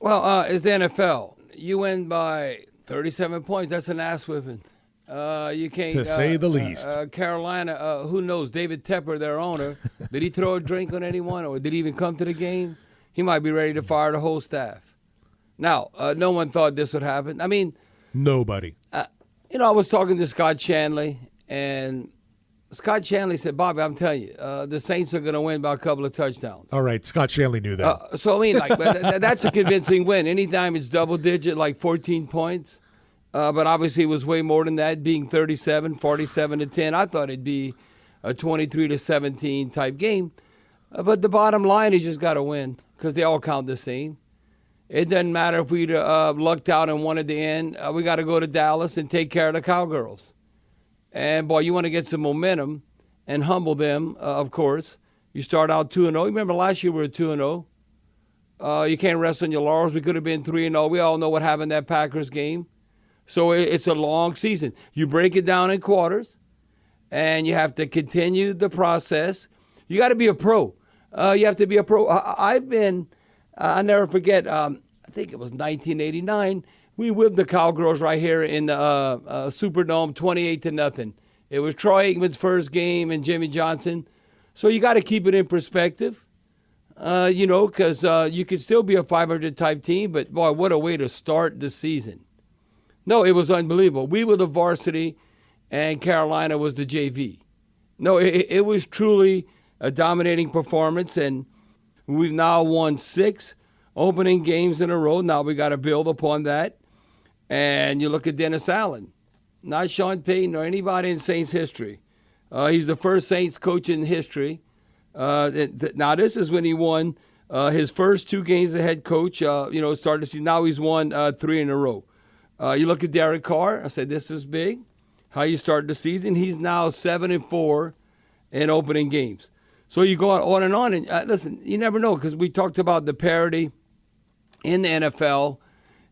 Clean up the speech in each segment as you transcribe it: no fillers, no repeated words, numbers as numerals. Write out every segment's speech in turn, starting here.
Well, it's the NFL. You win by 37 points. That's an ass whipping. You can't. To say the least. Carolina, who knows? David Tepper, their owner, did he throw a drink on anyone, or did he even come to the game? He might be ready to fire the whole staff. Now, no one thought this would happen. I mean, nobody. I was talking to Scott Shanley, and Scott Shanley said, Bobby, I'm telling you, the Saints are going to win by a couple of touchdowns. All right, Scott Shanley knew that. So, I mean, that's a convincing win. Anytime it's double-digit, like 14 points, but obviously it was way more than that, being 37, 47-10. I thought it'd be a 23-17 type game. But the bottom line is you just got to win because they all count the same. It doesn't matter if we'd lucked out and won at the end. We got to go to Dallas and take care of the Cowgirls. And, boy, you want to get some momentum and humble them, of course. You start out 2-0. You remember last year we were 2-0. You can't rest on your laurels. We could have been 3-0. We all know what happened in that Packers game. So it's a long season. You break it down in quarters, and you have to continue the process. You got to be a pro. You have to be a pro. I'll never forget, I think it was 1989. We whipped the Cowgirls right here in the Superdome, 28-0. It was Troy Aikman's first game and Jimmy Johnson. So you got to keep it in perspective, because you could still be a 500-type team, but, boy, what a way to start the season. No, it was unbelievable. We were the varsity, and Carolina was the JV. No, it was truly a dominating performance, and we've now won 6 opening games in a row. Now we got to build upon that. And you look at Dennis Allen, not Sean Payton or anybody in Saints history. He's the first Saints coach in history. Now this is when he won his first 2 games as head coach. Started to see. Now he's won 3 in a row. You look at Derek Carr. I said this is big. How you start the season? He's now 7-4 in opening games. So you go on and on. And listen, you never know because we talked about the parity in the NFL.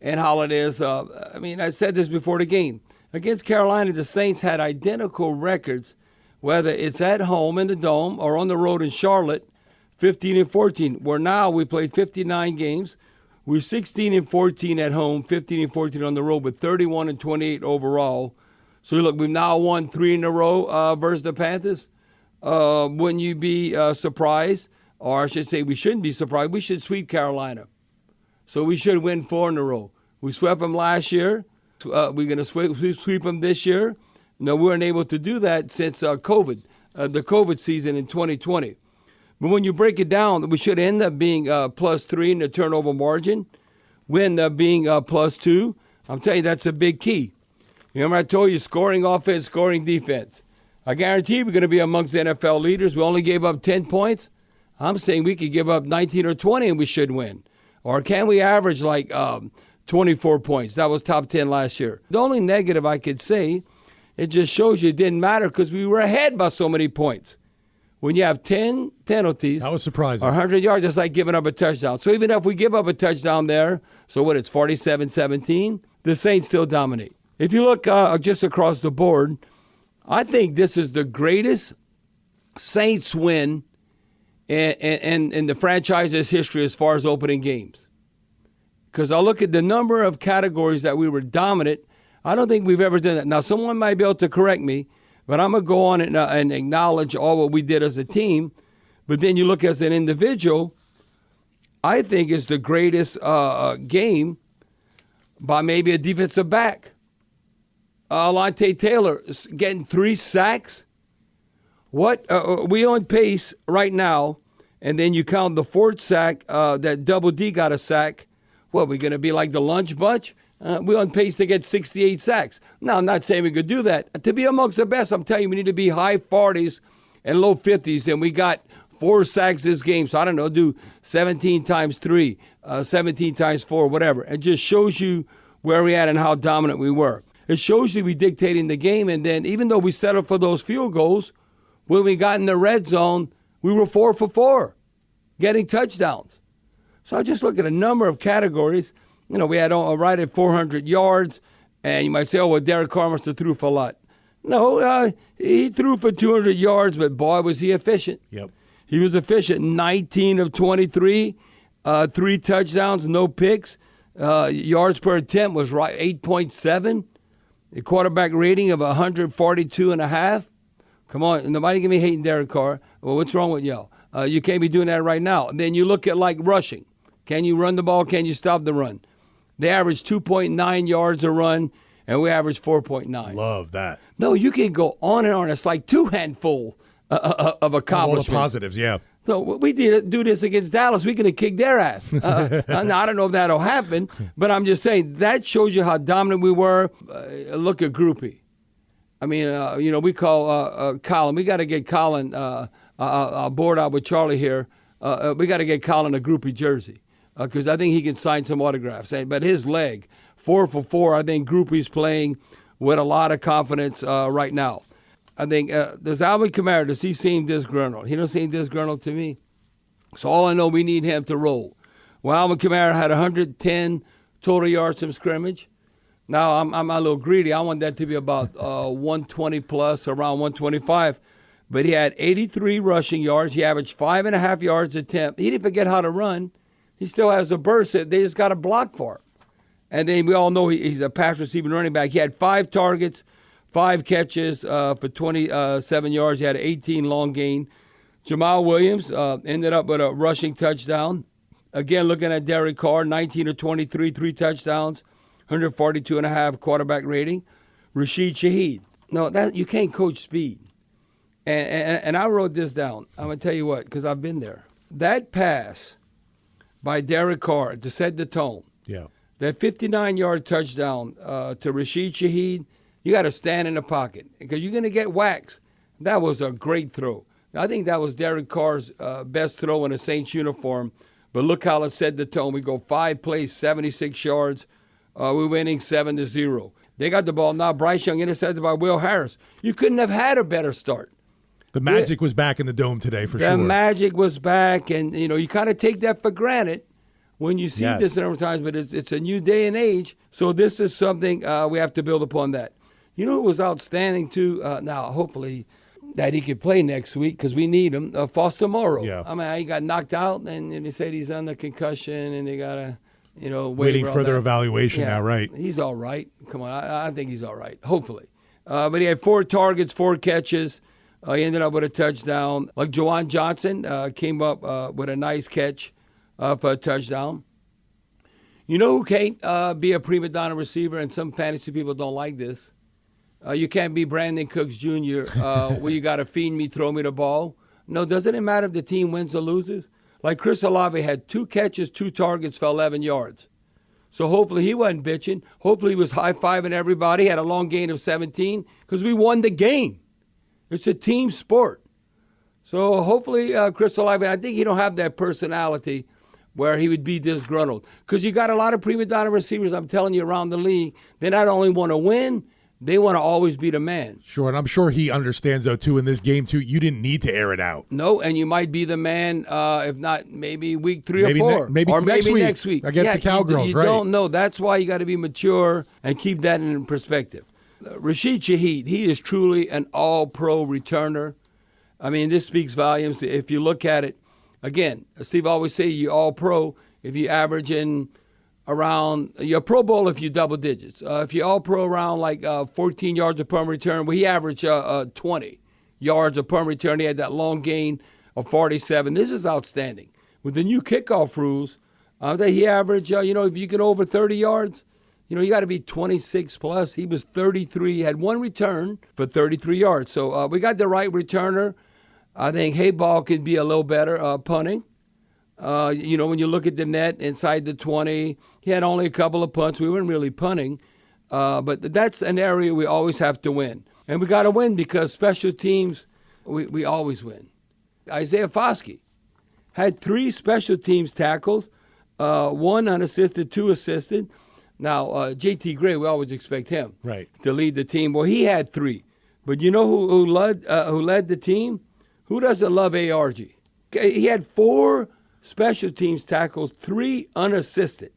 And how it is, I said this before the game. Against Carolina, the Saints had identical records, whether it's at home in the Dome or on the road in Charlotte, 15-14. Where now we played 59 games. We're 16-14 at home, 15-14 on the road, but 31-28 overall. So look, we've now won 3 in a row versus the Panthers. Wouldn't you be surprised? Or I should say we shouldn't be surprised. We should sweep Carolina. So we should win 4 in a row. We swept them last year. We're going to sweep them this year. No, we weren't able to do that since COVID, the COVID season in 2020. But when you break it down, we should end up being +3 in the turnover margin. We end up being +2. I'm telling you, that's a big key. Remember I told you, scoring offense, scoring defense. I guarantee we're going to be amongst the NFL leaders. We only gave up 10 points. I'm saying we could give up 19 or 20 and we should win. Or can we average like 24 points? That was top 10 last year. The only negative I could say, it just shows you it didn't matter because we were ahead by so many points. When you have 10 penalties, that was surprising. Or 100 yards, it's like giving up a touchdown. So even if we give up a touchdown there, so what, it's 47-17, the Saints still dominate. If you look just across the board, I think this is the greatest Saints win in the franchise's history as far as opening games. Because I look at the number of categories that we were dominant. I don't think we've ever done that. Now, someone might be able to correct me, but I'm going to go on and acknowledge all what we did as a team. But then you look as an individual, I think it's the greatest game by maybe a defensive back. Alontae Taylor getting 3 sacks. What we on pace right now, and then you count the 4th sack that Double D got a sack. What, we going to be like the lunch bunch? We're on pace to get 68 sacks. Now, I'm not saying we could do that. To be amongst the best, I'm telling you, we need to be high 40s and low 50s, and we got 4 sacks this game. So, I don't know, do 17 times 3, 17 times 4, whatever. It just shows you where we at and how dominant we were. It shows you we dictating the game, and then even though we settled for those field goals, when we got in the red zone, we were 4 for 4, getting touchdowns. So I just look at a number of categories. You know, we had right at 400 yards, and you might say, oh, well, Derek Carr must have threw for a lot. No, he threw for 200 yards, but boy, was he efficient. Yep. He was efficient, 19 of 23, 3 touchdowns, no picks. Yards per attempt was right 8.7. The quarterback rating of 142.5. Come on, nobody can be hating Derek Carr. Well, what's wrong with y'all? You can't be doing that right now. And then you look at like rushing. Can you run the ball? Can you stop the run? They average 2.9 yards a run, and we average 4.9. Love that. No, you can go on and on. It's like 2 handful of accomplishments. All the positives, yeah. So we did do this against Dallas. We could have kicked their ass. Now, I don't know if that'll happen, but I'm just saying that shows you how dominant we were. Look at Groupie. I mean, we call Colin. We got to get Colin. I'll board out with Charlie here. We got to get Colin a Groupie jersey because I think he can sign some autographs. But his leg, 4 for 4, I think Groupie's playing with a lot of confidence right now. I think, does Alvin Kamara, does he seem disgruntled? He don't seem disgruntled to me. So all I know, we need him to roll. Well, Alvin Kamara had 110 total yards from scrimmage. Now, I'm a little greedy. I want that to be about 120 plus, around 125. But he had 83 rushing yards. He averaged 5.5 yards a attempt. He didn't forget how to run. He still has a burst. They just got a block for him. And then we all know he's a pass receiving running back. He had 5 targets, 5 catches for 27 yards. He had an 18 long gain. Jamal Williams ended up with a rushing touchdown. Again, looking at Derek Carr, 19 of 23, 3 touchdowns, 142.5 quarterback rating. Rashid Shaheed. No, that you can't coach speed. And I wrote this down. I'm going to tell you what, because I've been there. That pass by Derek Carr to set the tone. Yeah. That 59-yard touchdown to Rashid Shaheed, you got to stand in the pocket because you're going to get waxed. That was a great throw. I think that was Derek Carr's best throw in a Saints uniform. But look how it set the tone. We go 5 plays, 76 yards. We're winning 7-0. They got the ball now. Bryce Young intercepted by Will Harris. You couldn't have had a better start. The magic was back in the dome today for sure. The magic was back, and you kind of take that for granted when you see this a number of times. But it's a new day and age, so this is something we have to build upon that. You know who was outstanding too? Now, hopefully, that he could play next week because we need him. Foster Moreau. Yeah. I mean, he got knocked out, and they said he's under concussion, and they gotta, waiting further evaluation now, right? He's all right. Come on, I think he's all right. Hopefully, but he had 4 targets, 4 catches. He ended up with a touchdown. Like Juwan Johnson came up with a nice catch for a touchdown. You know who can't be a prima donna receiver, and some fantasy people don't like this? You can't be Brandon Cooks Jr. Where you got to feed me, throw me the ball. No, doesn't it matter if the team wins or loses? Like Chris Olave had 2 catches, 2 targets for 11 yards. So hopefully he wasn't bitching. Hopefully he was high-fiving everybody, had a long gain of 17 because we won the game. It's a team sport. So hopefully Chris Olave, I think he don't have that personality where he would be disgruntled. Because you got a lot of prima donna receivers, I'm telling you, around the league. They not only want to win, they want to always be the man. Sure, and I'm sure he understands, though, too, in this game, too, you didn't need to air it out. No, and you might be the man, if not maybe week 3 or 4. Maybe next week. Against the Cowgirls, you right. You don't know. That's why you got to be mature and keep that in perspective. Rashid Shaheed, he is truly an all-pro returner. I mean, this speaks volumes. If you look at it, again, Steve always say you all-pro if you average in around, you're Pro Bowl if you double digits. If you're all-pro around like 14 yards of punt return, well, he averaged 20 yards of punt return. He had that long gain of 47. This is outstanding. With the new kickoff rules, he averaged, if you get over 30 yards, you got to be 26 plus. He was 33. He had 1 return for 33 yards. So we got the right returner. I think Hebert could be a little better punting. When you look at the net inside the 20, he had only a couple of punts. We weren't really punting. But that's an area we always have to win. And we got to win because special teams, we always win. Isaiah Foskey had 3 special teams tackles, 1 unassisted, 2 assisted. Now, J.T. Gray, we always expect him to lead the team. Well, he had 3. But you know who led the team? Who doesn't love ARG? He had 4 special teams tackles, 3 unassisted.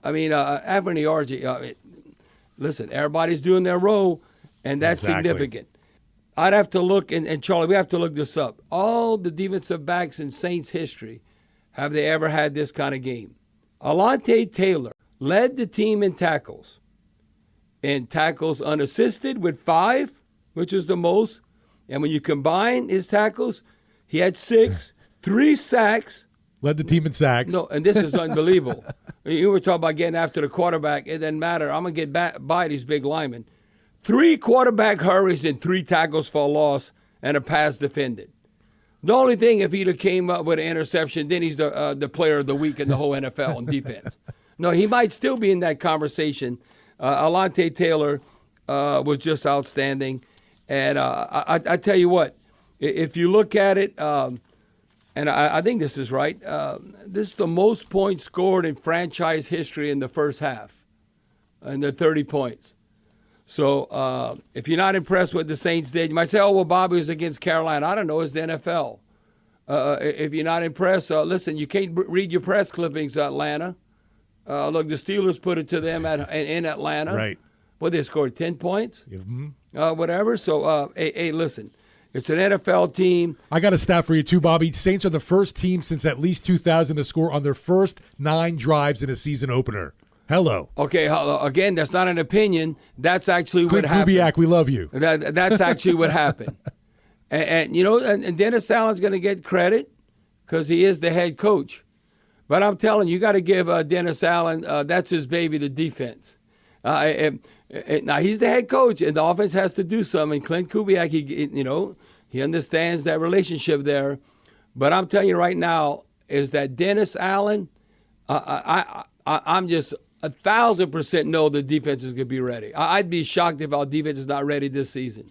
I mean, Anthony ARG, listen, everybody's doing their role, and that's significant. I'd have to look, and Charlie, we have to look this up. All the defensive backs in Saints history have they ever had this kind of game. Alontae Taylor led the team in tackles. And tackles unassisted with 5, which is the most. And when you combine his tackles, he had 6, 3 sacks. Led the team in sacks. No, and this is unbelievable. You were talking about getting after the quarterback. It doesn't matter. I'm going to get by these big linemen. 3 quarterback hurries and 3 tackles for a loss and a pass defended. The only thing, if he'd have came up with an interception, then he's the player of the week in the whole NFL on defense. No, he might still be in that conversation. Alontae Taylor was just outstanding. And I tell you what, if you look at it, and I think this is right, this is the most points scored in franchise history in the first half, and the 30 points. So if you're not impressed with what the Saints did, you might say, oh, well, Bobby was against Carolina. I don't know. It's the NFL. If you're not impressed, listen, you can't read your press clippings, Atlanta. Look, the Steelers put it to them in Atlanta. Right. Well, they scored 10 points, Mm-hmm. whatever. So, hey, listen, it's an NFL team. I got a stat for you, too, Bobby. Saints are the first team since at least 2000 to score on their first 9 drives in a season opener. Hello. Okay, again, that's not an opinion. That's actually what happened. Kubiak, we love you. That's actually what happened. And you know, and Dennis Allen's going to get credit because he is the head coach. But I'm telling you, got to give Dennis Allen, that's his baby, the defense. Now, he's the head coach, and the offense has to do something. Clint Kubiak, he understands that relationship there. But I'm telling you right now, is that Dennis Allen, I'm just 1,000% know the defense is going to be ready. I'd be shocked if our defense is not ready this season.